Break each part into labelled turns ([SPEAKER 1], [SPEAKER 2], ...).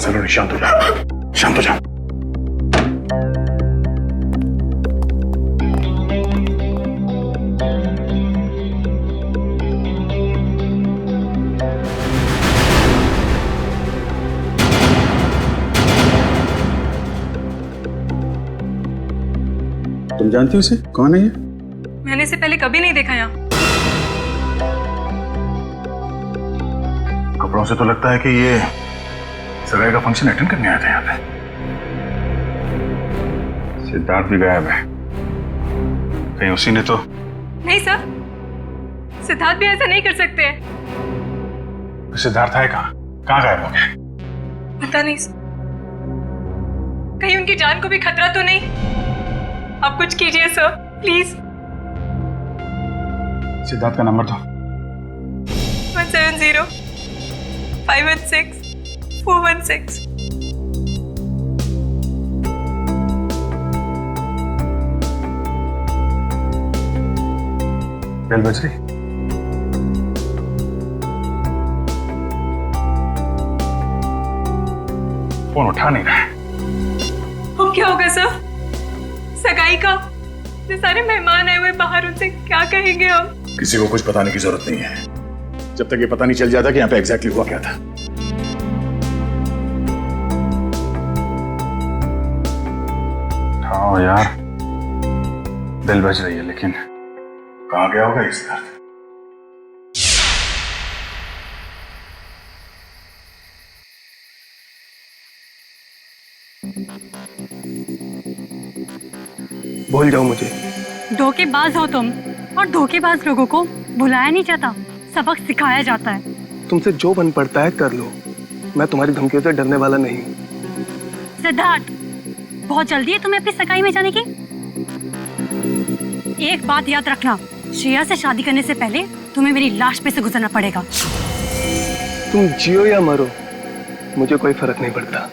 [SPEAKER 1] सलोनी शांत हो जाओ, शांत हो जाओ। तुम जानती हो इसे? कौन है ये?
[SPEAKER 2] मैंने इसे पहले कभी नहीं देखा यहाँ।
[SPEAKER 1] कपड़ों से तो लगता है कि ये सगाई का फंक्शन अटेंड करने आया था यहाँ पे। सिद्धार्थ भी गायब है, कहीं उसी ने तो।
[SPEAKER 2] नहीं सर, सिद्धार्थ भी ऐसा नहीं कर सकते हैं।
[SPEAKER 1] सिद्धार्थ है कहाँ? कहाँ गायब हो गया?
[SPEAKER 2] पता नहीं सर, कहीं उनकी जान को भी खतरा तो नहीं? आप कुछ कीजिए सर, प्लीज।
[SPEAKER 1] सिद्धार्थ का नंबर दो।
[SPEAKER 2] 170-516-416।
[SPEAKER 1] बेल बज रही। फोन उठा नहीं रहा है।
[SPEAKER 2] अब क्या होगा सर? सगाई का इतने सारे मेहमान आए हुए बाहर, उनसे क्या कहेंगे हम?
[SPEAKER 1] किसी को कुछ बताने की जरूरत नहीं है, जब तक ये पता नहीं चल जाता कि यहाँ पे एग्जैक्टली हुआ क्या था। हाँ यार, बेल बज रही है, लेकिन कहाँ गया होगा इस दर्द?
[SPEAKER 3] भूल जाओ मुझे।
[SPEAKER 4] धोखेबाज हो तुम, और धोखेबाज लोगों को बुलाया नहीं जाता, सबक सिखाया जाता है।
[SPEAKER 3] तुमसे जो बन पड़ता है कर लो, मैं तुम्हारी धमकियों से डरने वाला नहीं।
[SPEAKER 4] सिद्धार्थ, बहुत जल्दी है तुम्हें अपनी सगाई में जाने की। एक बात याद रखना, श्रेया से शादी करने से पहले तुम्हें मेरी लाश पे से गुजरना पड़ेगा।
[SPEAKER 3] तुम जियो या मरो, मुझे कोई फर्क नहीं पड़ता।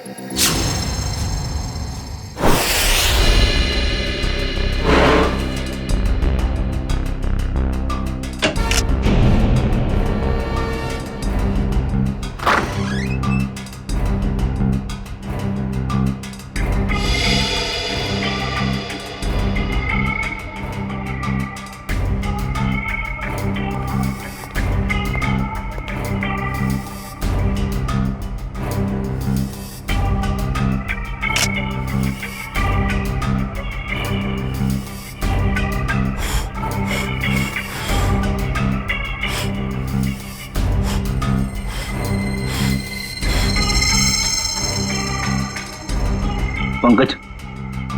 [SPEAKER 5] पंकज,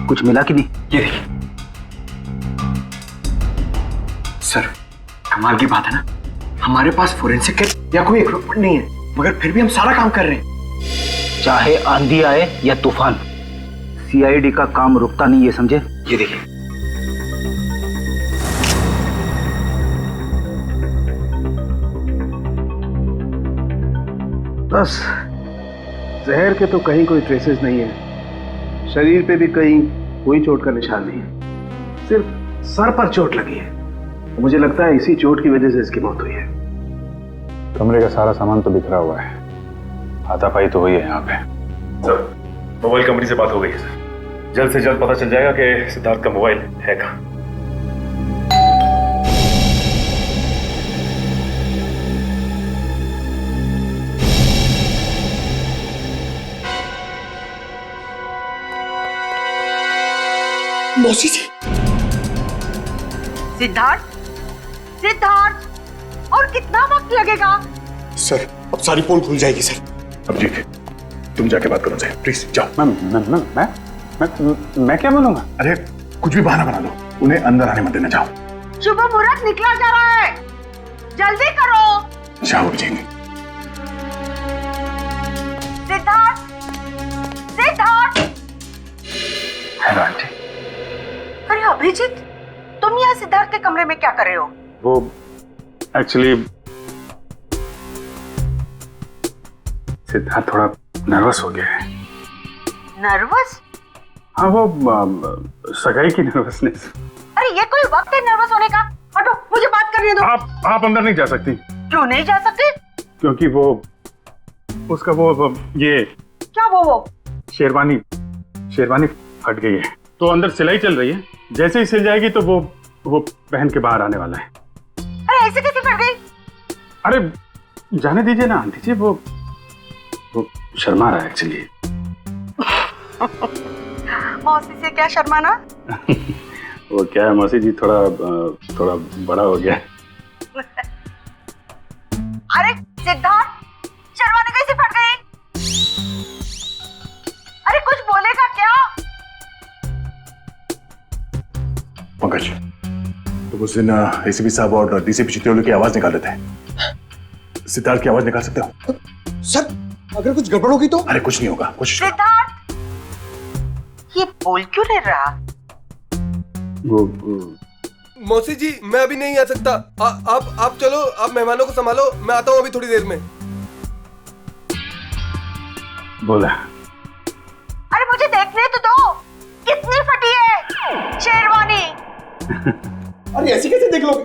[SPEAKER 5] कुछ मिला कि नहीं?
[SPEAKER 6] ये देखिए सर, कमाल की बात है ना, हमारे पास फोरेंसिक किट या कोई इक्विपमेंट नहीं है, मगर फिर भी हम सारा काम कर रहे हैं।
[SPEAKER 5] चाहे आंधी आए या तूफान, सीआईडी का काम रुकता नहीं, ये समझे?
[SPEAKER 6] ये देखिए,
[SPEAKER 3] बस जहर के तो कहीं कोई ट्रेसेस नहीं है, शरीर पे भी कहीं कोई चोट का निशान नहीं है, सिर्फ सर पर चोट लगी है। मुझे लगता है इसी चोट की वजह से इसकी मौत हुई है।
[SPEAKER 1] कमरे का सारा सामान तो बिखरा हुआ है, हाथापाई तो हुई है यहाँ पे।
[SPEAKER 7] सर, मोबाइल कंपनी से बात हो गई है सर, जल्द से जल्द पता चल जाएगा कि सिद्धार्थ का मोबाइल है कहाँ।
[SPEAKER 6] मौसी जी।
[SPEAKER 8] सिद्धार्थ, सिद्धार्थ, और कितना वक्त लगेगा?
[SPEAKER 7] सर, अब सारी पोल खुल जाएगी सर।
[SPEAKER 1] अभिजीत, तुम जाके बात करो सर, प्लीज जाओ।
[SPEAKER 3] मैं क्या बोलूंगा?
[SPEAKER 1] अरे कुछ भी बहाना बना लो, उन्हें अंदर आने मत देना। जाओ
[SPEAKER 8] शुभ मुहूर्त निकला जा रहा है, जल्दी करो।
[SPEAKER 1] जाओ अभिजीत।
[SPEAKER 8] सिद्धार्थ, सिद्धार्थ।
[SPEAKER 1] Hello aunty.
[SPEAKER 8] अरे अभिजीत, तुम यहाँ सिद्धार्थ के कमरे में क्या कर रहे हो?
[SPEAKER 1] वो एक्चुअली सिद्धार्थ थोड़ा नर्वस हो गया है।
[SPEAKER 8] नर्वस?
[SPEAKER 1] हाँ, वो सगाई की नर्वसनेस।
[SPEAKER 8] अरे ये कोई वक्त है नर्वस होने का? हटो, मुझे बात करने दो।
[SPEAKER 1] आप अंदर नहीं जा सकती।
[SPEAKER 8] क्यों नहीं जा सकते?
[SPEAKER 1] क्योंकि वो उसका वो ये
[SPEAKER 8] क्या वो? वो?
[SPEAKER 1] शेरवानी शेरवानी फट गई है तो अंदर सिलाई चल रही है, जैसे ही सिल जाएगी तो वो पहन के बाहर आने वाला है।
[SPEAKER 8] अरे ऐसे कैसे फट गई?
[SPEAKER 1] अरे जाने दीजिए ना आंटी जी, वो शर्मा रहा है एक्चुअली।
[SPEAKER 8] मौसी से क्या शर्माना?
[SPEAKER 1] वो क्या है मौसी जी, थोड़ा बड़ा हो गया है।
[SPEAKER 8] अरे सिद्धार्थ, शर्माने कैसे फट गई? अरे कुछ बोलेगा क्या?
[SPEAKER 7] पंकज, तो उस दिन एसीपी साहब और डीसीपी चित्रोली की आवाज निकाल रहे थे, सिद्धार्थ की आवाज निकाल सकते हो?
[SPEAKER 6] सर अगर कुछ गड़बड़ होगी तो?
[SPEAKER 7] अरे कुछ नहीं होगा, कोशिश करो।
[SPEAKER 8] सिद्धार्थ, ये बोल क्यों नहीं रहा?
[SPEAKER 1] वो
[SPEAKER 9] मौसी जी मैं अभी नहीं आ सकता। आप चलो, आप मेहमानों को संभालो, मैं आता हूँ अभी थोड़ी देर में।
[SPEAKER 1] बोला।
[SPEAKER 8] अरे मुझे देखने तो दो, कितनी फटी है शेरवानी।
[SPEAKER 6] अरे ऐसे कैसे देख लोगे?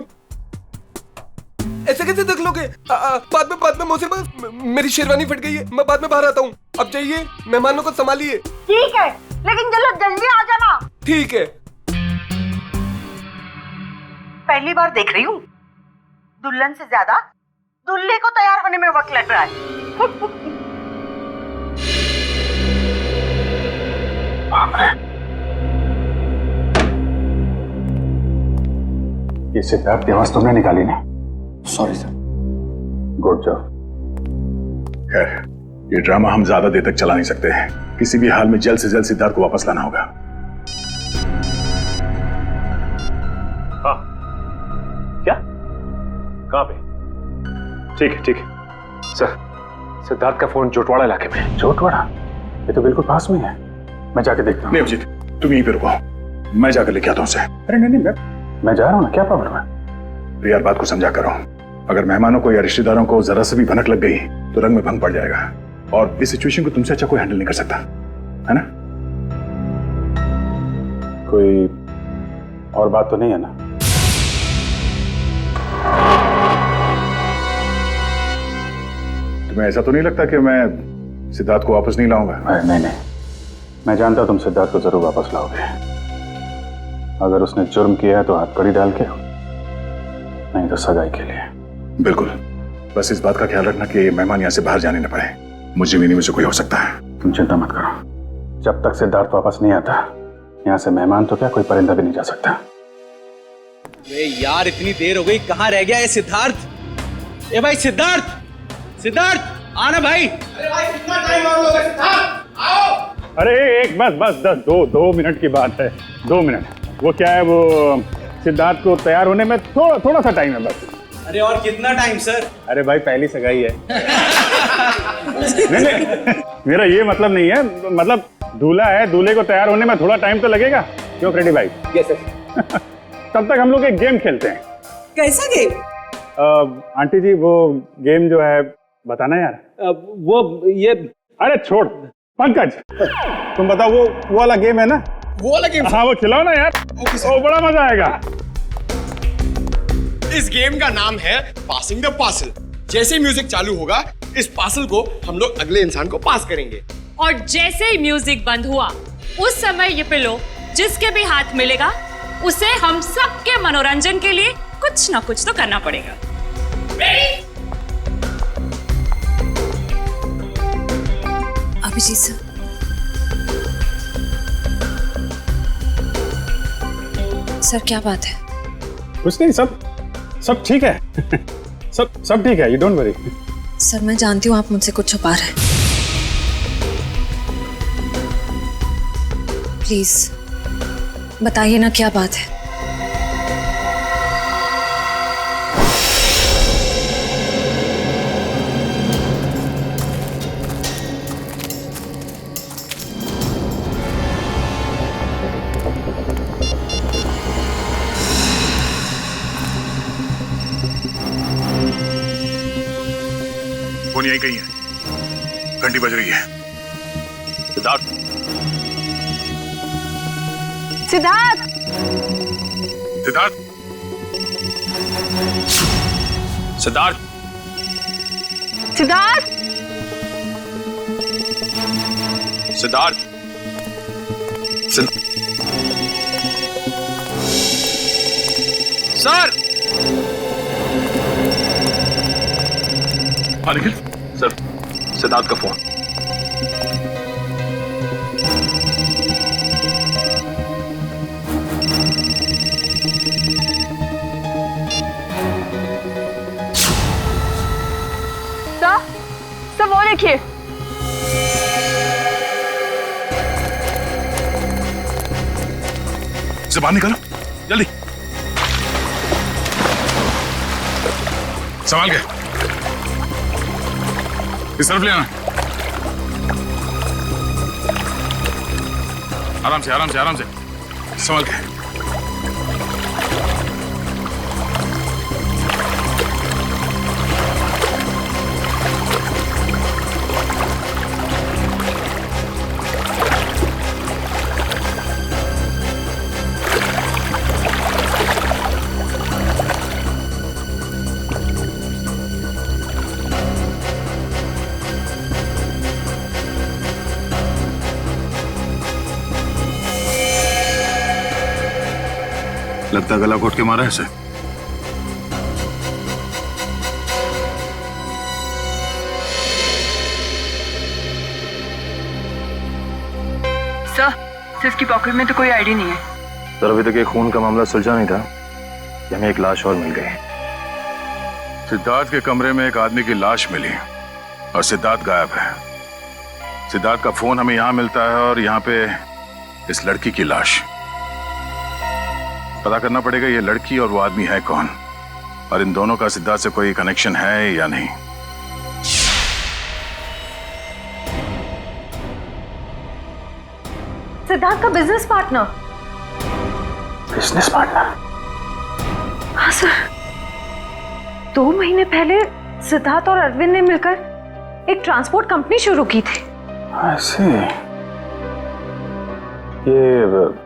[SPEAKER 9] ऐसे कैसे देख लोगे? बाद में मौसी, मेरी शेरवानी फट गई है, मैं बाद में बाहर आता हूँ। अब जाइए, मेहमानों को संभालिए।
[SPEAKER 8] ठीक है, लेकिन चलो जल्दी आ जाना।
[SPEAKER 9] ठीक है।
[SPEAKER 8] पहली बार देख रही हूँ, दुल्हन से ज्यादा दूल्हे को तैयार होने में वक्त लग रहा है।
[SPEAKER 1] ये सिद्धार्थ की आवाज तुमने निकाली ना?
[SPEAKER 6] Sorry sir.
[SPEAKER 1] Good job.
[SPEAKER 7] खैर, ये ड्रामा हम ज्यादा देर तक चला नहीं सकते हैं। किसी भी हाल में जल्द से जल्द सिद्धार्थ को वापस लाना होगा।
[SPEAKER 1] हाँ, क्या? कहाँ पे? ठीक है सर। सिद्धार्थ का फोन जोटवाड़ा इलाके में है। जोटवाड़ा? ये तो बिल्कुल पास में है, मैं जाके देखता हूँ।
[SPEAKER 7] नहीं अभिजीत, तुम यहीं पे रुको, मैं जाकर लेके आता हूँ उसे।
[SPEAKER 1] अरे नहीं, मैं जा रहा हूँ ना, क्या प्रॉब्लम है?
[SPEAKER 7] तो यार बात को समझा करो, अगर मेहमानों को या रिश्तेदारों को जरा से भी भनक लग गई तो रंग में भंग पड़ जाएगा, और इस सिचुएशन को तुमसे अच्छा कोई हैंडल नहीं कर सकता, है ना?
[SPEAKER 1] कोई और बात तो नहीं है ना?
[SPEAKER 7] तुम्हें ऐसा तो नहीं लगता कि मैं सिद्धार्थ को वापस नहीं लाऊंगा?
[SPEAKER 1] नहीं, मैं जानता तुम सिद्धार्थ को जरूर वापस लाओगे। अगर उसने जुर्म किया है तो हथकड़ी डाल के, नहीं तो सगाई के लिए।
[SPEAKER 7] बिल्कुल, बस इस बात का ख्याल रखना कि मेहमान यहाँ से बाहर जाने न पाए। मुझे भी नहीं, मुझे कोई हो सकता है।
[SPEAKER 1] तुम चिंता मत करो, जब तक सिद्धार्थ वापस नहीं आता यहाँ से मेहमान तो क्या कोई परिंदा भी नहीं जा सकता।
[SPEAKER 10] अरे यार इतनी देर हो गई, कहाँ रह गया ये सिद्धार्थ? ए भाई सिद्धार्थ आना भाई।
[SPEAKER 6] अरे भाई कितना टाइम और लोगे? सिद्धार्थ आओ।
[SPEAKER 1] अरे एक बस 2 मिनट की बात है, 2 मिनट। वो क्या है, वो सिद्धार्थ को तैयार होने में थोड़ा सा टाइम है बस।
[SPEAKER 10] अरे और कितना टाइम सर?
[SPEAKER 1] अरे भाई पहली सगाई है। नहीं, मेरा ये मतलब नहीं है, मतलब दूल्हा है, दूल्हे को तैयार होने में थोड़ा टाइम तो लगेगा। क्यों फ्रेडी भाई?
[SPEAKER 10] Yes sir.
[SPEAKER 1] तब तक हम लोग एक गेम खेलते हैं।
[SPEAKER 11] कैसा गेम?
[SPEAKER 1] आंटी जी वो गेम जो है बताना यार।
[SPEAKER 10] वो ये,
[SPEAKER 1] अरे छोड़ पंकज, तुम बताओ वो वाला गेम है ना?
[SPEAKER 6] वो वाला गेम?
[SPEAKER 1] हाँ वो खिलाओ ना यार, वो बड़ा मजा आएगा।
[SPEAKER 6] इस गेम का नाम है पासिंग द पार्सल। जैसे म्यूजिक चालू होगा, इस पार्सल को हम लोग अगले इंसान को पास करेंगे,
[SPEAKER 2] और जैसे ही म्यूजिक बंद हुआ उस समय ये पिलो जिसके भी हाथ मिलेगा उसे हम सबके मनोरंजन के लिए कुछ ना कुछ तो करना पड़ेगा।
[SPEAKER 11] अभिजीत सर, सर क्या बात है?
[SPEAKER 1] कुछ नहीं, सब ठीक है। सब ठीक है, यू डोंट वरी।
[SPEAKER 11] सर मैं जानती हूँ आप मुझसे कुछ छुपा रहे हैं। प्लीज बताइए ना क्या बात है।
[SPEAKER 7] फोन यहीं कहीं है, घंटी बज रही है। सिद्धार्थ,
[SPEAKER 8] सिद्धार्थ,
[SPEAKER 7] सिद्धार्थ, सिद्धार्थ,
[SPEAKER 8] सिद्धार्थ,
[SPEAKER 7] सिद्धार्थ
[SPEAKER 10] सर
[SPEAKER 7] हाँ निखिल।
[SPEAKER 1] सर, सिद्धार्थ का फोन।
[SPEAKER 2] सर वो देखिए।
[SPEAKER 7] इसे बाहर निकालो जल्दी, संभाल के इस तरफ ले आना। आराम से आराम से आराम से संभाल के। लगता गला घोट के मारा है इसे।
[SPEAKER 8] सर, इसकी पॉकेट में तो कोई आईडी नहीं है।
[SPEAKER 1] सर, अभी तक ये खून का मामला सुलझा नहीं था कि हमें एक लाश और मिल गई।
[SPEAKER 7] सिद्धार्थ के कमरे में एक आदमी की लाश मिली और सिद्धार्थ गायब है। सिद्धार्थ का फोन हमें यहां मिलता है और यहां पे इस लड़की की लाश। पता करना पड़ेगा ये लड़की और वो आदमी है कौन, और इन दोनों का सिद्धार्थ से कोई कनेक्शन है या नहीं।
[SPEAKER 11] सिद्धार्थ का बिजनेस पार्टनर।
[SPEAKER 1] Business partner?
[SPEAKER 11] हाँ सर, 2 महीने पहले सिद्धार्थ और अरविंद ने मिलकर एक ट्रांसपोर्ट कंपनी शुरू की थी।
[SPEAKER 1] ऐसे ये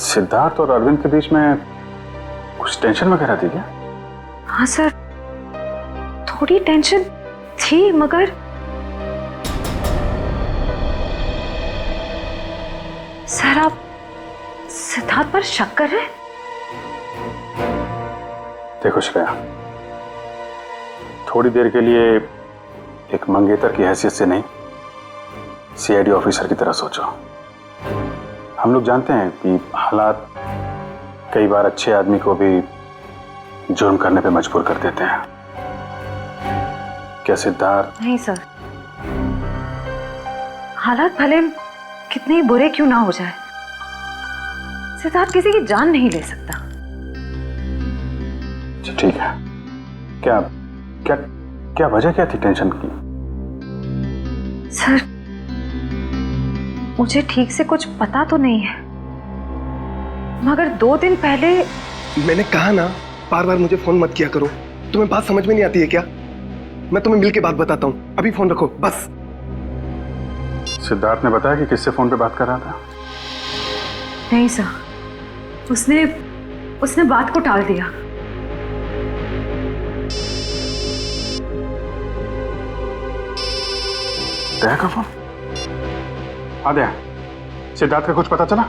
[SPEAKER 1] सिद्धार्थ और अरविंद के बीच में कुछ टेंशन वगैरह थी क्या?
[SPEAKER 11] हाँ सर, थोड़ी टेंशन थी, मगर सर आप सिद्धार्थ पर शक कर रहे हैं?
[SPEAKER 1] देखो श्रेया, थोड़ी देर के लिए एक मंगेतर की हैसियत से नहीं, सीआईडी ऑफिसर की तरह सोचो। हम लोग जानते हैं कि हालात कई बार अच्छे आदमी को भी जुर्म करने पे मजबूर कर देते हैं। क्या सिद्धार्थ?
[SPEAKER 11] नहीं सर, हालात भले कितने ही बुरे क्यों ना हो जाए, सिद्धार्थ किसी की जान नहीं ले सकता।
[SPEAKER 1] ठीक है, क्या क्या क्या वजह क्या थी टेंशन की?
[SPEAKER 11] सर, मुझे ठीक से कुछ पता तो नहीं है, मगर 2 दिन पहले।
[SPEAKER 9] मैंने कहा ना, बार बार मुझे फोन मत किया करो। तुम्हें बात समझ में नहीं आती है क्या? मैं तुम्हें मिलके बात बताता हूँ, अभी फोन रखो बस।
[SPEAKER 1] सिद्धार्थ ने बताया कि किससे फोन पे बात कर रहा था?
[SPEAKER 11] नहीं सर, उसने बात को टाल दिया।
[SPEAKER 1] दया का फोन? हाँ दया, सिद्धार्थ का कुछ पता चला?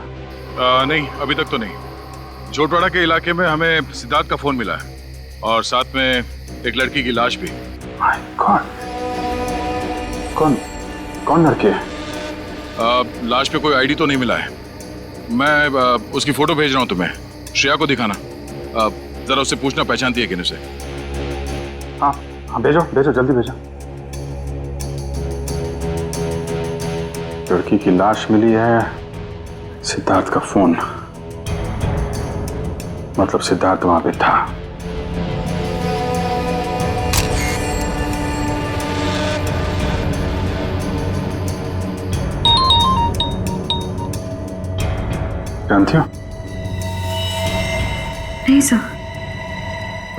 [SPEAKER 7] नहीं, अभी तक तो नहीं। जोटवाड़ा के इलाके में हमें सिद्धार्थ का फोन मिला है और साथ में एक लड़की की लाश भी। कौन लड़की है? लाश पे कोई आईडी तो नहीं मिला है। मैं उसकी फोटो भेज रहा हूँ तुम्हें, श्रेया को दिखाना। जरा उससे पूछना पहचानती है कि नहीं उसे।
[SPEAKER 1] हाँ हाँ, भेजो जल्दी भेजो। लड़की की लाश मिली है, सिद्धार्थ का फोन, मतलब सिद्धार्थ वहां पे था। जानती हो?
[SPEAKER 11] नहीं सर,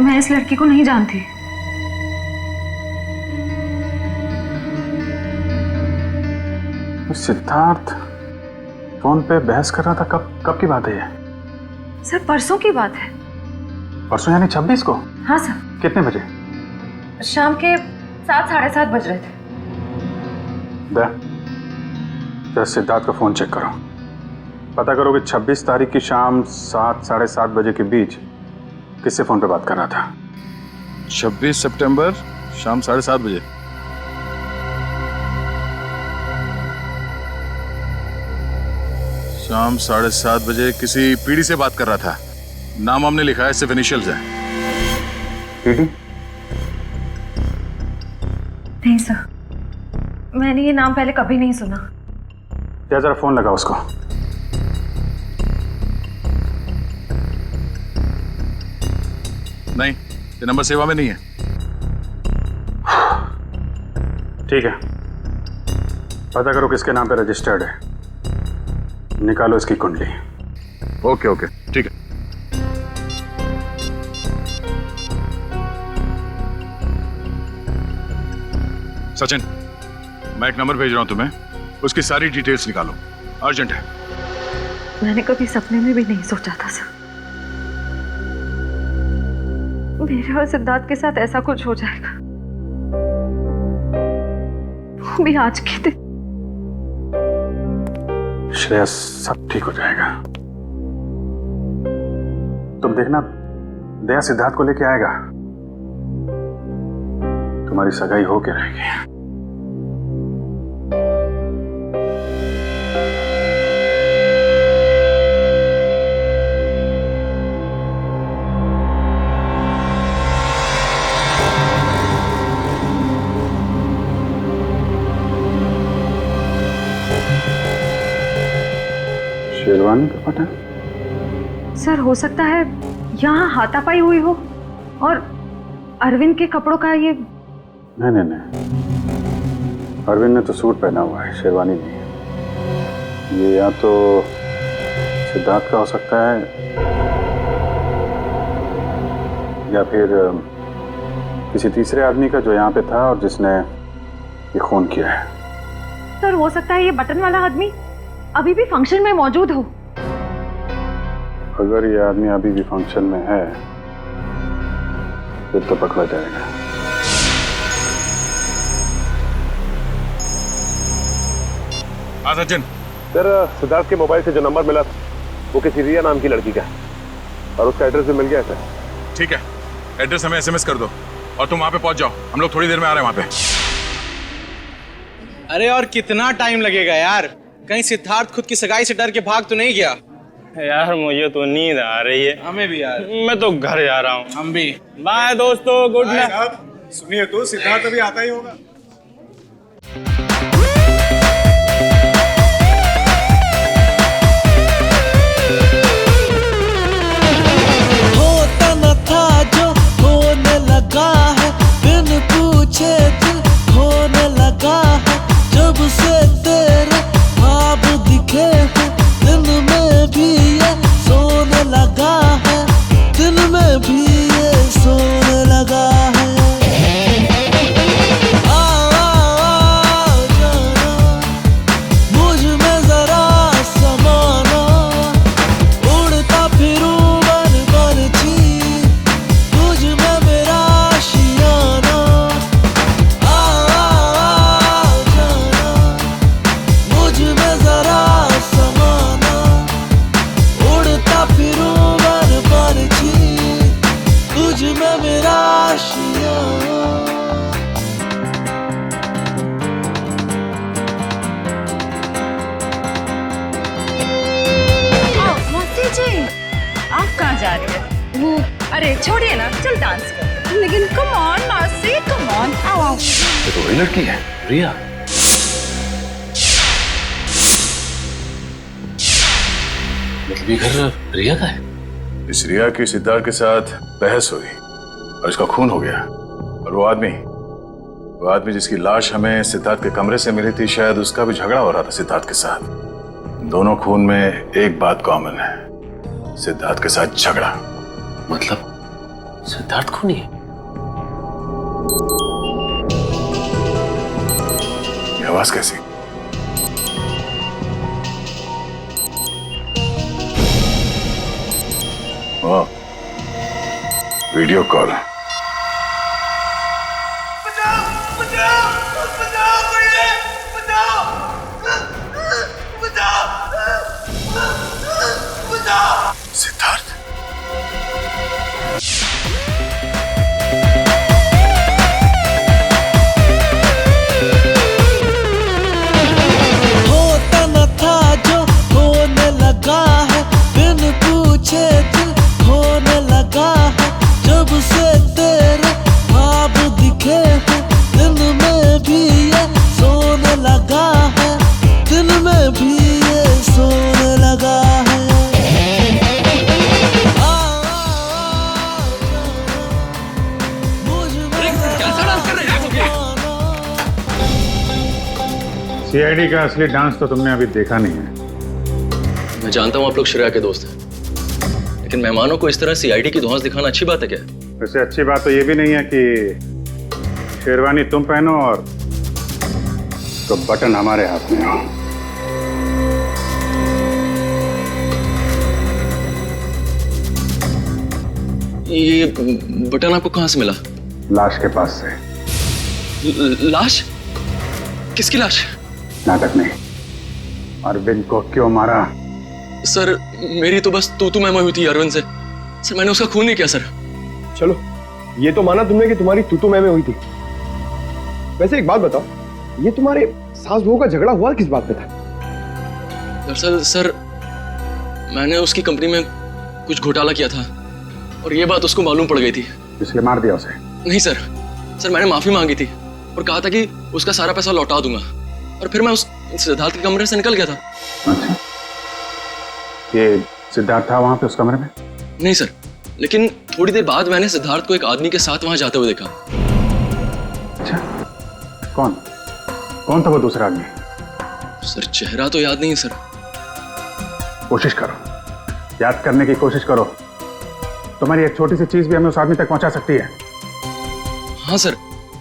[SPEAKER 11] मैं इस लड़की को नहीं जानती।
[SPEAKER 1] सिद्धार्थ फोन पे बहस कर रहा था, कब की बात है ये?
[SPEAKER 11] सर, परसों की बात है।
[SPEAKER 1] परसों यानी 26 को?
[SPEAKER 11] हाँ सर।
[SPEAKER 1] कितने बजे?
[SPEAKER 11] शाम के 7, 7:30 बज रहे थे।
[SPEAKER 12] जरा सिद्धार्थ का फोन चेक करो, पता करो कि 26 तारीख की शाम 7 साढ़े 7 बजे के बीच किससे फोन पे बात कर रहा था।
[SPEAKER 7] 26 सितंबर शाम 7:30 बजे। शाम 7:30 बजे किसी पीढ़ी से बात कर रहा था। नाम हमने लिखा है, सिर्फ इनिशियल्स हैं।
[SPEAKER 12] पीढ़ी?
[SPEAKER 11] नहीं सर, मैंने ये नाम पहले कभी नहीं सुना।
[SPEAKER 12] क्या जरा फोन लगा उसको।
[SPEAKER 7] नहीं, ये नंबर सेवा में नहीं है।
[SPEAKER 12] ठीक है, पता करो किसके नाम पे रजिस्टर्ड है, निकालो इसकी कुंडली।
[SPEAKER 7] ओके ओके ठीक है। सचिन, मैं एक नंबर भेज रहा हूं तुम्हें, उसकी सारी डिटेल्स निकालो, अर्जेंट है।
[SPEAKER 11] मैंने कभी सपने में भी नहीं सोचा था सर, मेरे और सिद्धार्थ के साथ ऐसा कुछ हो जाएगा। वो भी आज के दिन।
[SPEAKER 12] श्रेया, सब ठीक हो जाएगा। तुम देखना, दया सिद्धार्थ को लेके आएगा, तुम्हारी सगाई होके रहेगी। शेरवानी का पता?
[SPEAKER 11] सर हो सकता है यहाँ हाथापाई हुई हो और अरविंद के कपड़ों का ये।
[SPEAKER 12] नहीं, अरविंद ने तो सूट पहना हुआ है, शेरवानी नहीं है। ये या तो सिद्धार्थ का हो सकता है या फिर किसी तीसरे आदमी का जो यहाँ पे था और जिसने ये खून किया है।
[SPEAKER 11] सर हो सकता है ये बटन वाला आदमी अभी भी फंक्शन में मौजूद हो।
[SPEAKER 12] अगर ये आदमी अभी भी फंक्शन में है फिर तो पकड़ा जाएगा।
[SPEAKER 7] हाँ सचिन।
[SPEAKER 1] सर, सिद्धार्थ के मोबाइल से जो नंबर मिला वो किसी रिया नाम की लड़की का है और उसका एड्रेस भी मिल गया है सर।
[SPEAKER 7] ठीक है, एड्रेस हमें SMS कर दो और तुम वहां पे पहुंच जाओ, हम लोग थोड़ी देर में आ रहे हैं वहां पे।
[SPEAKER 10] अरे और कितना टाइम लगेगा यार? कहीं सिद्धार्थ खुद की सगाई से डर के भाग तो नहीं गया?
[SPEAKER 13] यार मुझे तो नींद आ रही है।
[SPEAKER 10] हमें भी यार।
[SPEAKER 13] मैं तो घर जा रहा हूँ।
[SPEAKER 10] हम भी।
[SPEAKER 13] बाय दोस्तों, गुड नाइट।
[SPEAKER 6] सुनिए तो, सिद्धार्थ अभी आता ही होगा।
[SPEAKER 14] होता न था जो होने लगा है, बिन पूछे दिल होने लगा है। जब से तेरे ख्वाब दिखे हैं, दिन में भी ये सोने लगा है, दिन में भी ये सोने लगा है। मुझ में जरा समाना, उड़ता फिरूं बन बन छी, तुझ में मेरा शियाना। जाना मुझ में जरा समाना, उड़ता फिरूं बन बन छी, तुझ में मेरा शियाना।
[SPEAKER 2] मौसी जी, आप कहाँ जा रही है? वो अरे छोड़िए ना, चल डांस कर। लेकिन कम ऑन मौसी, कम ऑन, आओ आओ।
[SPEAKER 1] ये तो वही लड़की है, रिया। मतलब ये घर रिया का है?
[SPEAKER 7] इस रिया की सिद्धार्थ के साथ बहस हुई और इसका खून हो गया। और वो आदमी जिसकी लाश हमें सिद्धार्थ के कमरे से मिली थी, शायद उसका भी झगड़ा हो रहा था सिद्धार्थ के साथ। दोनों खून में एक बात कॉमन है, सिद्धार्थ के साथ झगड़ा।
[SPEAKER 1] मतलब सिद्धार्थ खूनी है?
[SPEAKER 7] ये आवाज कैसी? वाह, वीडियो कॉल।
[SPEAKER 12] सीआईडी का असली डांस तो तुमने अभी देखा नहीं है।
[SPEAKER 15] मैं जानता हूँ आप लोग श्रेया के दोस्त हैं, लेकिन मेहमानों को इस तरह सीआईडी की धौंस दिखाना अच्छी बात है क्या?
[SPEAKER 12] वैसे अच्छी बात तो ये भी नहीं है कि शेरवानी तुम पहनो और तो बटन हमारे हाथ में हो।
[SPEAKER 15] ये बटन आपको कहाँ से मिला?
[SPEAKER 12] लाश के पास से।
[SPEAKER 15] लाश? किसकी लाश?
[SPEAKER 12] नाटक नहीं। अरविंद को क्यों मारा?
[SPEAKER 15] सर मेरी तो बस तू मैं हुई थी अरविंद से। सर मैंने उसका खून नहीं किया सर।
[SPEAKER 6] चलो ये तो माना तुमने कि तुम्हारी तू मैं हुई थी। वैसे एक बात बताओ, ये तुम्हारे सास बहू का झगड़ा हुआ किस बात पे था?
[SPEAKER 15] दरअसल सर मैंने उसकी कंपनी में कुछ घोटाला किया था और ये बात उसको मालूम पड़ गई थी,
[SPEAKER 12] इसलिए मार दिया उसे?
[SPEAKER 15] नहीं सर, मैंने माफी मांगी थी और कहा था कि उसका सारा पैसा लौटा दूंगा और फिर मैं उस सिद्धार्थ के कमरे से निकल गया था।
[SPEAKER 12] अच्छा, ये सिद्धार्थ था वहां पे उस कमरे में?
[SPEAKER 15] नहीं सर, लेकिन थोड़ी देर बाद मैंने सिद्धार्थ को एक आदमी के साथ वहां जाते हुए देखा।
[SPEAKER 12] अच्छा, कौन था वो दूसरा आदमी?
[SPEAKER 15] सर चेहरा तो याद नहीं है सर।
[SPEAKER 12] कोशिश करो, याद करने की कोशिश करो। तुम्हारी एक छोटी सी चीज भी हमें उस आदमी तक पहुंचा सकती है।
[SPEAKER 15] हाँ सर,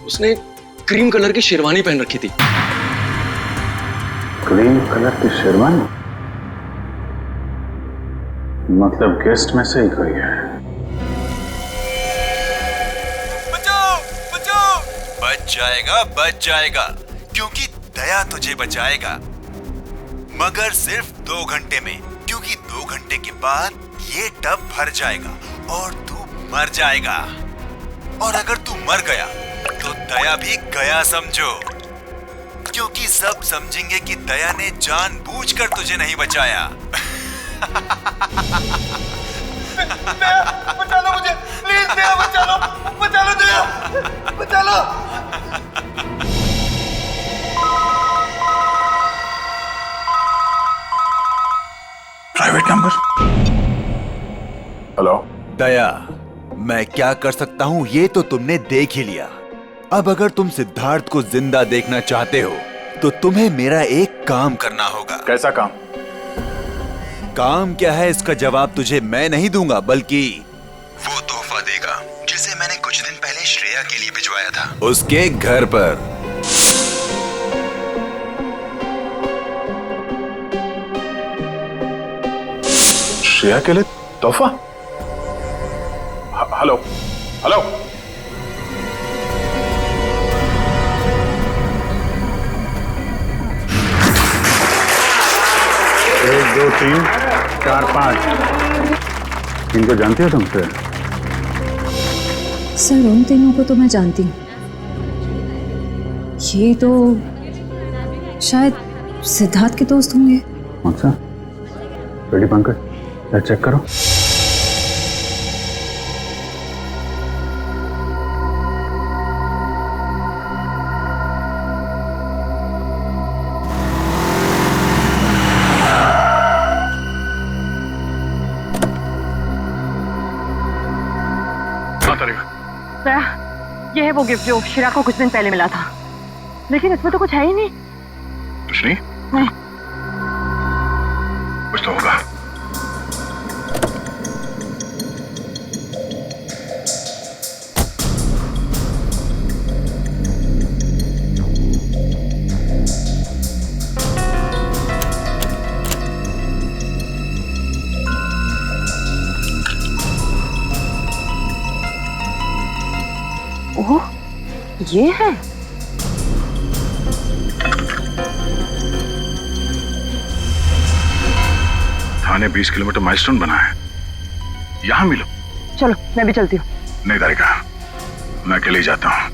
[SPEAKER 15] उसने क्रीम कलर की शेरवानी पहन रखी थी।
[SPEAKER 12] क्रीम कलर की शेरवानी? मतलब गेस्ट में से ही कोई है।
[SPEAKER 16] बच जाएगा क्योंकि दया तुझे बचाएगा, मगर सिर्फ 2 घंटे में, क्योंकि 2 घंटे के बाद ये टब भर जाएगा और तू मर जाएगा। और अगर तू मर गया तो दया भी गया समझो, क्योंकि सब समझेंगे कि दया ने जानबूझकर तुझे नहीं बचाया।
[SPEAKER 9] बचा लो मुझे, प्लीज दया, बचा लो दया, बचा लो।
[SPEAKER 16] Private number.
[SPEAKER 12] हेलो
[SPEAKER 16] दया, मैं क्या कर सकता हूँ ये तो तुमने देख ही लिया। अब अगर तुम सिद्धार्थ को जिंदा देखना चाहते हो तो तुम्हें मेरा एक काम करना होगा।
[SPEAKER 12] कैसा काम?
[SPEAKER 16] काम क्या है इसका जवाब तुझे मैं नहीं दूंगा, बल्कि वो तोहफा देगा जिसे मैंने कुछ दिन पहले श्रेया के लिए भिजवाया था उसके घर पर।
[SPEAKER 12] श्रेया के लिए तोहफा? हेलो हेलो, 1 2 3 4 5 इनको जानती हो तुम?
[SPEAKER 11] सर उन तीनों को तो मैं जानती हूँ। ये तो शायद सिद्धार्थ के दोस्त होंगे।
[SPEAKER 12] अच्छा, रेडी पंकज, चेक करो।
[SPEAKER 8] ये है वो गिफ्ट जो शिरा को कुछ दिन पहले मिला था, लेकिन इसमें तो कुछ है ही नहीं।
[SPEAKER 7] कुछ नहीं?
[SPEAKER 8] नहीं।
[SPEAKER 7] कुछ तो होगा।
[SPEAKER 8] ओह, ये है।
[SPEAKER 7] थाने 20 किलोमीटर माइलस्टोन बना है, यहाँ मिलो।
[SPEAKER 8] चलो मैं भी चलती हूँ।
[SPEAKER 7] नहीं तारिका, मैं अकेले ही जाता हूँ।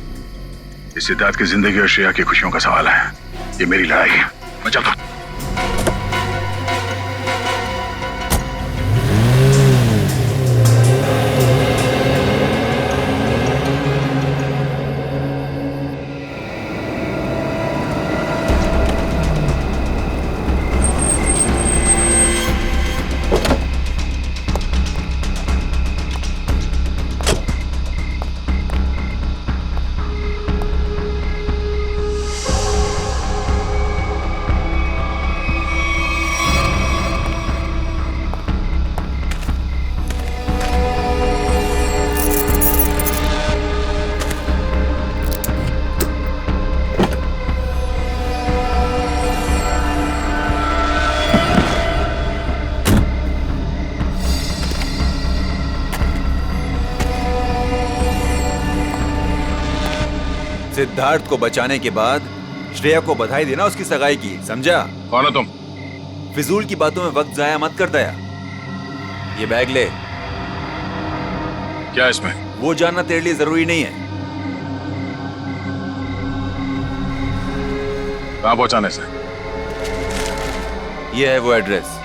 [SPEAKER 7] इस सिद्धार्थ की जिंदगी और श्रेया की खुशियों का सवाल है। ये मेरी लड़ाई है, मैं चलता हूँ।
[SPEAKER 16] सिद्धार्थ को बचाने के बाद श्रेया को बधाई देना उसकी सगाई की, समझा?
[SPEAKER 7] कौन हो तुम?
[SPEAKER 16] फिजूल की बातों में वक्त जाया मत कर दया। ये बैग ले।
[SPEAKER 7] क्या इसमें?
[SPEAKER 16] वो जानना तेरे लिए जरूरी नहीं है।
[SPEAKER 7] कहाँ पहुंचाने से?
[SPEAKER 16] ये है वो एड्रेस।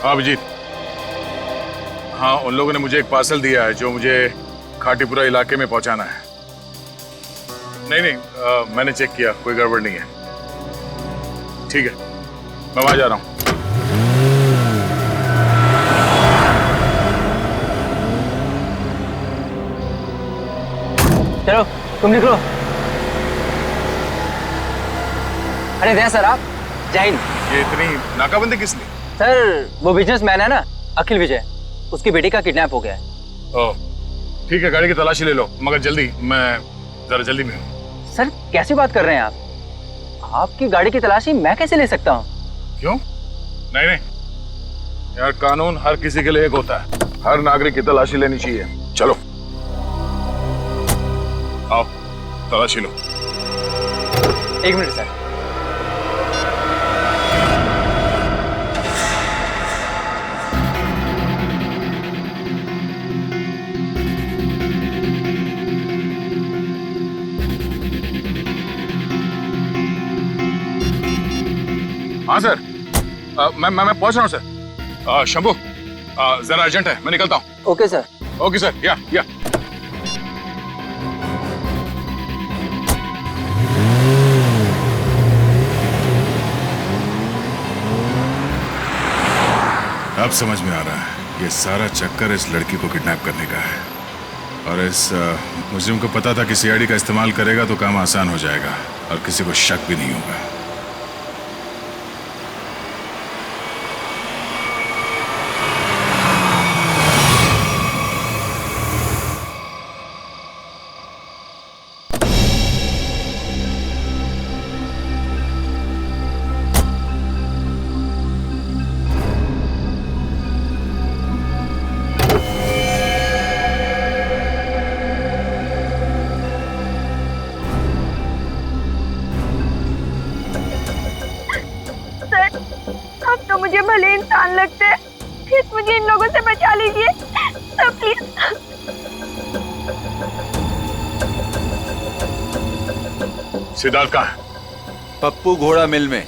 [SPEAKER 7] अभिजीत, हाँ उन लोगों ने मुझे एक पार्सल दिया है जो मुझे खाटीपुरा इलाके में पहुंचाना है। नहीं, मैंने चेक किया, कोई गड़बड़ नहीं है। ठीक है, मैं वहां जा रहा हूं।
[SPEAKER 17] चलो तुम निकलो। अरे दया सर, आप जय हिंद।
[SPEAKER 7] ये इतनी नाकाबंदी किस लिए?
[SPEAKER 17] सर वो बिजनेसमैन है ना, अखिल विजय, उसकी बेटी का किडनैप हो गया है।
[SPEAKER 7] ओह, ठीक है, गाड़ी की तलाशी ले लो, मगर जल्दी, मैं जरा जल्दी में हूँ।
[SPEAKER 17] सर कैसी बात कर रहे हैं आप? आपकी गाड़ी की तलाशी मैं कैसे ले सकता हूँ?
[SPEAKER 7] क्यों? नहीं नहीं यार, कानून हर किसी के लिए एक होता है, हर नागरिक की तलाशी लेनी चाहिए। चलो आओ, तलाशी लो।
[SPEAKER 17] एक मिनट सर।
[SPEAKER 7] हाँ सर, मैं पहुंच रहा हूँ सर। शंभू, जरा अर्जेंट है, मैं निकलता हूँ।
[SPEAKER 17] Okay sir.
[SPEAKER 7] ओके सर, या। अब समझ में आ रहा है, ये सारा चक्कर इस लड़की को किडनैप करने का है, और इस मुजरिम को पता था कि सीआईडी का इस्तेमाल करेगा तो काम आसान हो जाएगा और किसी को शक भी नहीं होगा।
[SPEAKER 11] मुझे भले इंसान लगते हैं, प्लीज मुझे इन लोगों से बचा लीजिए सर, प्लीज।
[SPEAKER 7] सिद्धार्थ कहाँ है?
[SPEAKER 16] पप्पू घोड़ा मिल में।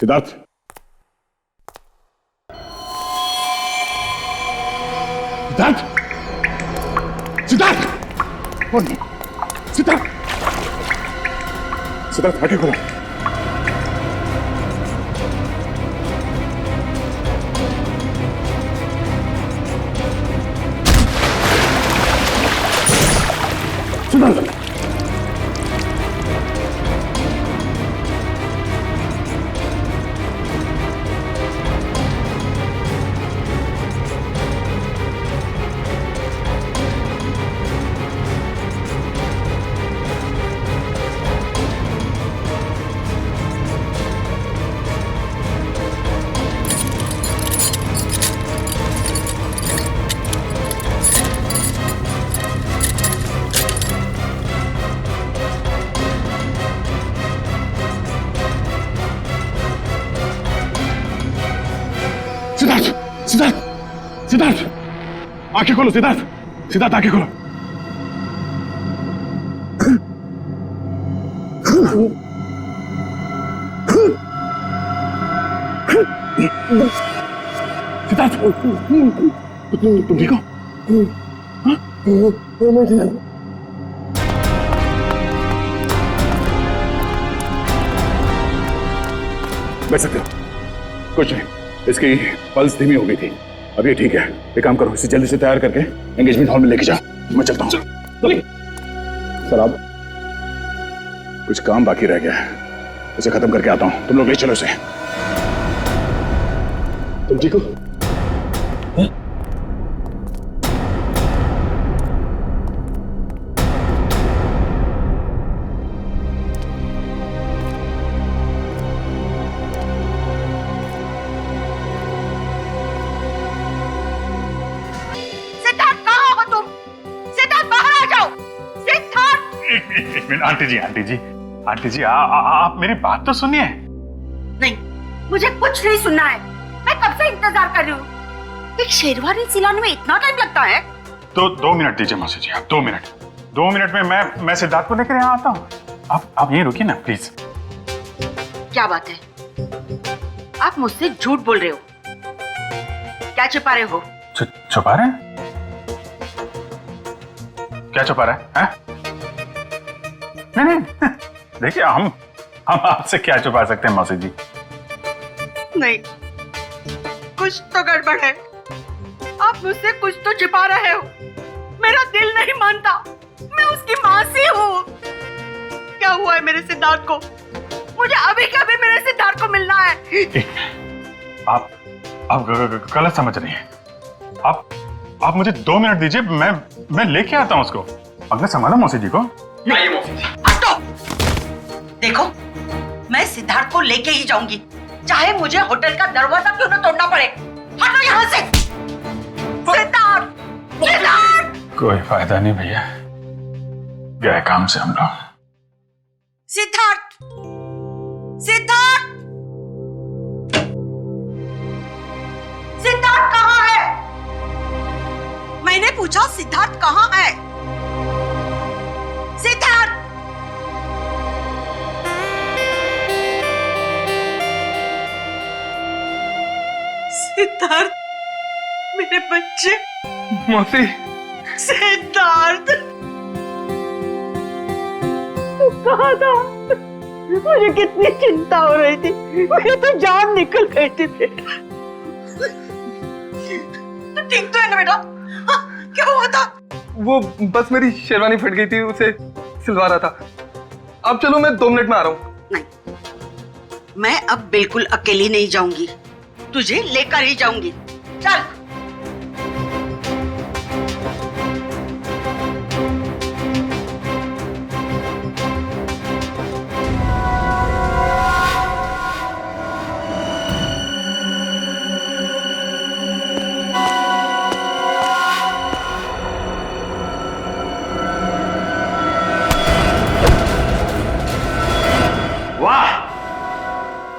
[SPEAKER 1] सिद्धार्थ, सिद्धार्थ, सिद्धार्थ, सिद्धार्थ, सिद्धार्थ, आगे खोलो।
[SPEAKER 12] सिद्धार्थ, आंखें खोलो सिद्धार्थ, सिद्धार्थ आंखें खोलो। सिद्धार्थ, तुम ठीक हो? बैठ सकते हो। कुछ नहीं, इसकी पल्स धीमी हो गई थी, अब ये ठीक है। एक काम करो, इसे जल्दी से तैयार करके एंगेजमेंट हॉल में लेके जाओ। मैं चलता हूँ। सर आप, कुछ काम बाकी रह गया है, इसे खत्म करके आता हूँ। तुम लोग ले चलो इसे। तुम ठीक हो? आंटी जी, आंटी जी, आप मेरी बात तो सुनिए।
[SPEAKER 8] नहीं, मुझे कुछ नहीं सुनना है। मैं कब से इंतजार कर रही हूँ। एक शेरवानी सिलाने में इतना टाइम लगता है?
[SPEAKER 12] तो 2 मिनट दीजिए मौसी जी, आप 2 मिनट। 2 मिनट में मैं सिद्धार्थ को लेकर यहाँ आता हूँ। आप यहीं रुकिए ना प्लीज।
[SPEAKER 8] क्या बात है, आप मुझसे झूठ बोल रहे हो? क्या छुपा रहे हो?
[SPEAKER 12] छुपा रहे हैं? क्या छुपा रहे हैं? नहीं, देखिए हम आपसे क्या छुपा सकते हैं मौसी जी?
[SPEAKER 8] नहीं, कुछ तो गड़बड़ है। आप मुझसे कुछ तो छिपा रहे हो। मेरा दिल नहीं मानता, मैं उसकी मासी हूँ। क्या हुआ है मेरे सिद्धार्थ को? मुझे अभी के अभी मेरे सिद्धार्थ को मिलना है।
[SPEAKER 12] आप गलत समझ रही हैं। आप मुझे 2 मिनट दीजिए, मैं लेके आता हूँ उसको। अपने संभालो मौसी जी को।
[SPEAKER 8] नहीं मौसी जी, हटो। देखो, मैं सिद्धार्थ को लेके ही जाऊंगी, चाहे मुझे होटल का दरवाजा क्यों न तोड़ना पड़े। हटो यहाँ से। सिद्धार्थ, सिद्धार्थ।
[SPEAKER 12] कोई फायदा नहीं भैया, गए काम से हम लोग।
[SPEAKER 8] सिद्धार्थ, सिद्धार्थ, सिद्धार्थ कहाँ है? मैंने पूछा सिद्धार्थ कहाँ है? सिद्धार्थ, सिद्धार्थ, मेरे बच्चे।
[SPEAKER 9] मौसी।
[SPEAKER 8] सिद्धार्थ, तू कहाँ था? मुझे कितनी चिंता हो रही थी, मेरी तो जान निकल गई थी बेटा। तू ठीक तो है ना बेटा? क्या हुआ था?
[SPEAKER 9] वो बस मेरी शेरवानी फट गई थी, उसे सिलवा रहा था। अब चलो, मैं 2 मिनट में आ रहा हूँ।
[SPEAKER 8] नहीं, मैं अब बिल्कुल अकेली नहीं जाऊंगी, तुझे लेकर ही जाऊंगी। चल।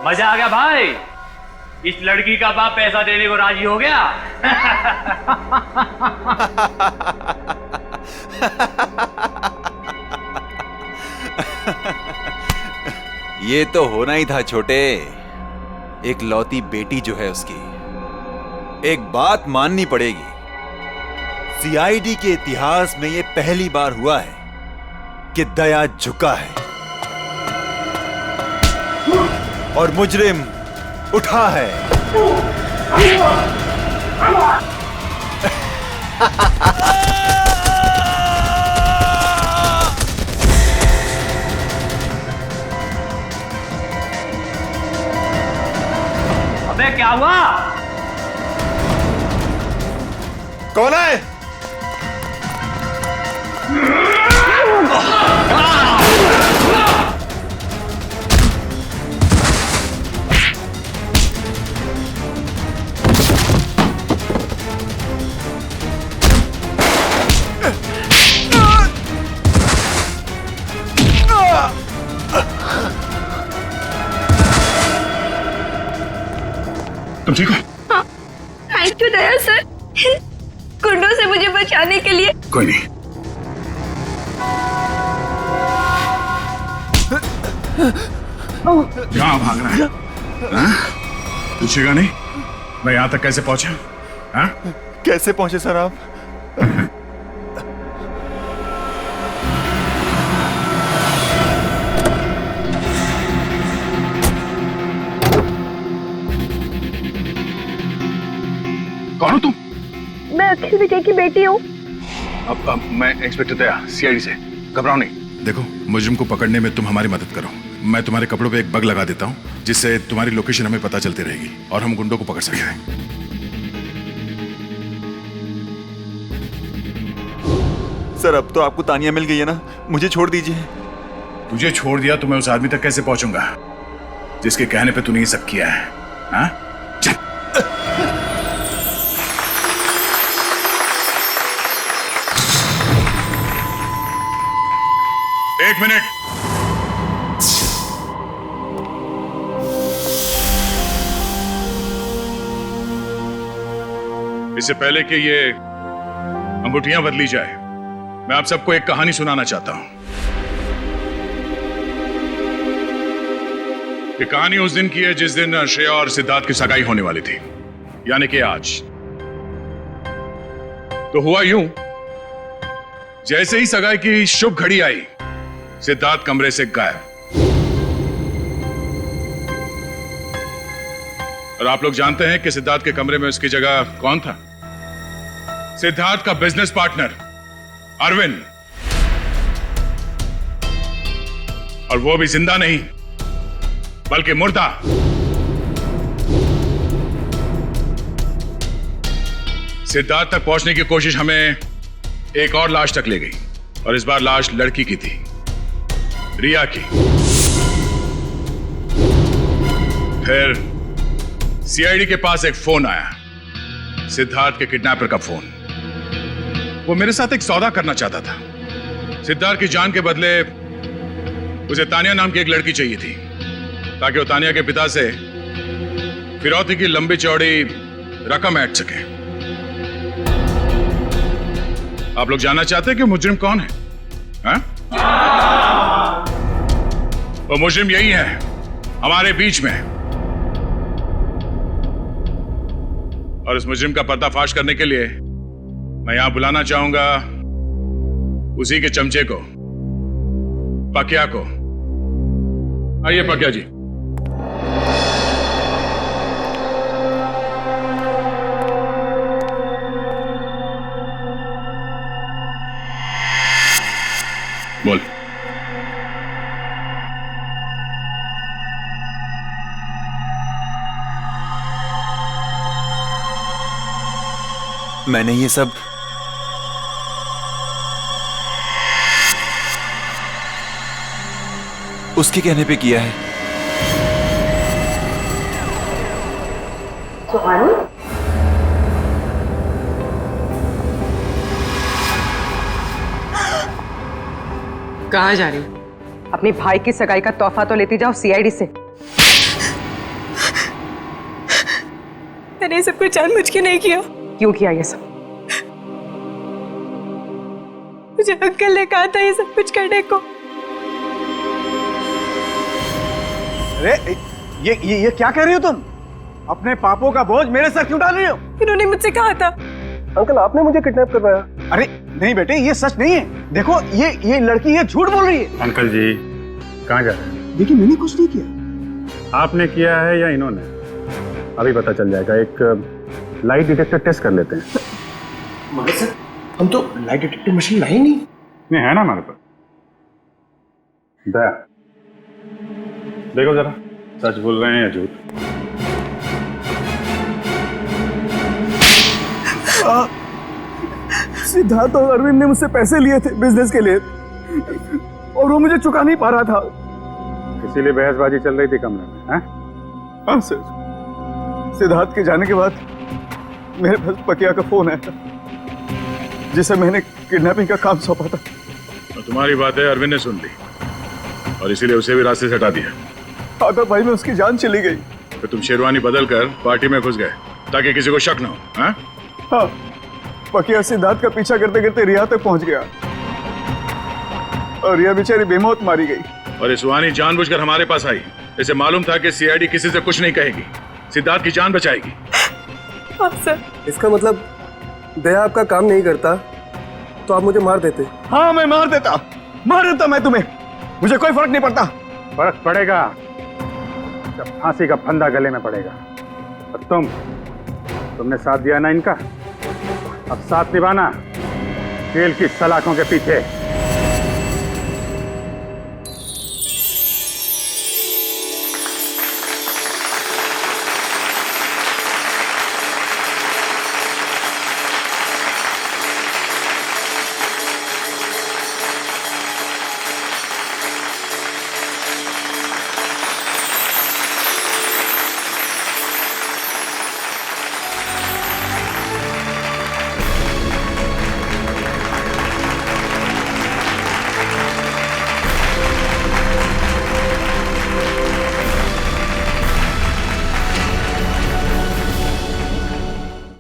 [SPEAKER 13] मजा आ गया भाई। इस लड़की का बाप पैसा देने को राजी हो गया।
[SPEAKER 16] ये तो होना ही था छोटे। एक लौती बेटी जो है उसकी, एक बात माननी पड़ेगी, सीआईडी के इतिहास में ये पहली बार हुआ है कि दया झुका है और मुजरिम उठा है।
[SPEAKER 13] अबे क्या हुआ?
[SPEAKER 9] कौन है?
[SPEAKER 12] तुम ठीक हो?
[SPEAKER 11] Thank you Daya sir. गुंडों से मुझे बचाने के लिए।
[SPEAKER 12] कोई नहीं। कहाँ भाग रहा है? हाँ? पूछेगा नहीं मैं यहां तक कैसे पहुंचा? हाँ?
[SPEAKER 16] कैसे पहुंचे सर आप?
[SPEAKER 12] कौन हो तुम?
[SPEAKER 11] मैं अखिल विजय की बेटी हूँ।
[SPEAKER 12] अब मैं इंस्पेक्टर दया, सीआईडी से। घबराओ नहीं।
[SPEAKER 7] देखो, मुजरिम को पकड़ने में तुम हमारी मदद करो। मैं तुम्हारे कपड़ों पे एक बग लगा देता हूँ, जिससे तुम्हारी लोकेशन हमें पता चलती रहेगी और हम गुंडों को पकड़ सकेंगे।
[SPEAKER 16] सर अब तो आपको तानिया मिल गई है ना, मुझे छोड़ दीजिए।
[SPEAKER 12] तुझे छोड़ दिया तो मैं उस आदमी तक कैसे पहुंचूंगा जिसके कहने पे तूने ये सब किया है? हाँ? चल। एक मिनट। इससे पहले कि ये अंगूठियां बदली जाए, मैं आप सबको एक कहानी सुनाना चाहता हूं। ये कहानी उस दिन की है जिस दिन श्रेया और सिद्धार्थ की सगाई होने वाली थी, यानी कि आज। तो हुआ यूं, जैसे ही सगाई की शुभ घड़ी आई, सिद्धार्थ कमरे से गायब। और आप लोग जानते हैं कि सिद्धार्थ के कमरे में उसकी जगह कौन था? सिद्धार्थ का बिजनेस पार्टनर अरविंद। और वो भी जिंदा नहीं बल्कि मुर्दा। सिद्धार्थ तक पहुंचने की कोशिश हमें एक और लाश तक ले गई, और इस बार लाश लड़की की थी, रिया की। फिर सीआईडी के पास एक फोन आया, सिद्धार्थ के किडनैपर का फोन। वो मेरे साथ एक सौदा करना चाहता था। सिद्धार्थ की जान के बदले उसे तानिया नाम की एक लड़की चाहिए थी, ताकि वो तानिया के पिता से फिरौती की लंबी चौड़ी रकम ऐंठ सके। आप लोग जानना चाहते हैं कि मुजरिम कौन है? हाँ? वो मुजरिम यही है, हमारे बीच में। और इस मुजरिम का पर्दाफाश करने के लिए मैं यहां बुलाना चाहूंगा उसी के चमचे को, पकिया को। आइए पकिया जी। बोल।
[SPEAKER 16] मैंने ये सब उसके कहने पे किया है।
[SPEAKER 8] कहाँ जा रही? अपनी भाई की सगाई का तोहफा तो लेती जाओ सीआईडी से।
[SPEAKER 11] मैंने ये सब कुछ जानबूझ के नहीं किया।
[SPEAKER 8] क्यों किया ये सब?
[SPEAKER 11] मुझे अंकल ने कहा था ये सब कुछ करने को।
[SPEAKER 6] अरे ये क्या कह रही हो तुम? अपने पापों का बोझ मेरे सर क्यों डाल रही हो?
[SPEAKER 11] इन्होंने मुझसे कहा था।
[SPEAKER 6] अंकल आपने मुझे किडनैप करवाया। अरे नहीं बेटे, ये सच नहीं है। देखो ये लड़की ये झूठ बोल रही है।
[SPEAKER 1] अंकल जी कहाँ जा रहे हैं?
[SPEAKER 6] देखिए मैंने कुछ नहीं किया।
[SPEAKER 1] आपने किया है या इन्होंने? अभी पता चल जाएगा। एक लाइट डिटेक्टर टेस्ट कर लेते हैं।
[SPEAKER 6] मगर सर हम तो लाइट डिटेक्टर मशीन लाए नहीं।
[SPEAKER 1] नहीं है ना हमारे पास। दया देखो जरा, सच बोल रहे हैं या झूठ?
[SPEAKER 6] सिद्धार्थ और अरविंद ने मुझसे पैसे लिए थे बिजनेस के लिए, और वो मुझे चुका नहीं पा रहा था,
[SPEAKER 1] इसीलिए बहसबाजी चल रही थी कमरे में। हैं?
[SPEAKER 6] हाँ सर। सिद्धार्थ के जाने के बाद मेरे पास पकिया का फोन आया, जिसे मैंने किडनैपिंग का काम सौंपा था।
[SPEAKER 7] तो तुम्हारी बातें अरविंद ने सुन ली और इसीलिए उसे भी रास्ते से हटा दिया।
[SPEAKER 6] आधा भाई में उसकी जान चली गई।
[SPEAKER 7] तो तुम शेरवानी बदल कर पार्टी में घुस गए ताकि किसी को शक ना हो। हाँ?
[SPEAKER 6] हाँ, पकिया सिद्धार्थ का पीछा करते करते रिया तक पहुंच गया और रिया बेचारी बेमौत मारी गई।
[SPEAKER 7] और ये सुहानी जानबूझकर हमारे पास आई। इसे मालूम था कि सीआईडी किसी से कुछ नहीं कहेगी, सिद्धार्थ की जान बचाएगी।
[SPEAKER 9] सर, इसका मतलब दया आपका काम नहीं करता तो आप मुझे मार देते।
[SPEAKER 6] हाँ, मैं मार देता मैं तुम्हें, मुझे कोई फर्क नहीं पड़ता।
[SPEAKER 1] फर्क पड़ेगा जब फांसी का फंदा गले में पड़ेगा। और तुमने साथ दिया ना इनका, अब साथ निभाना जेल की सलाखों के पीछे।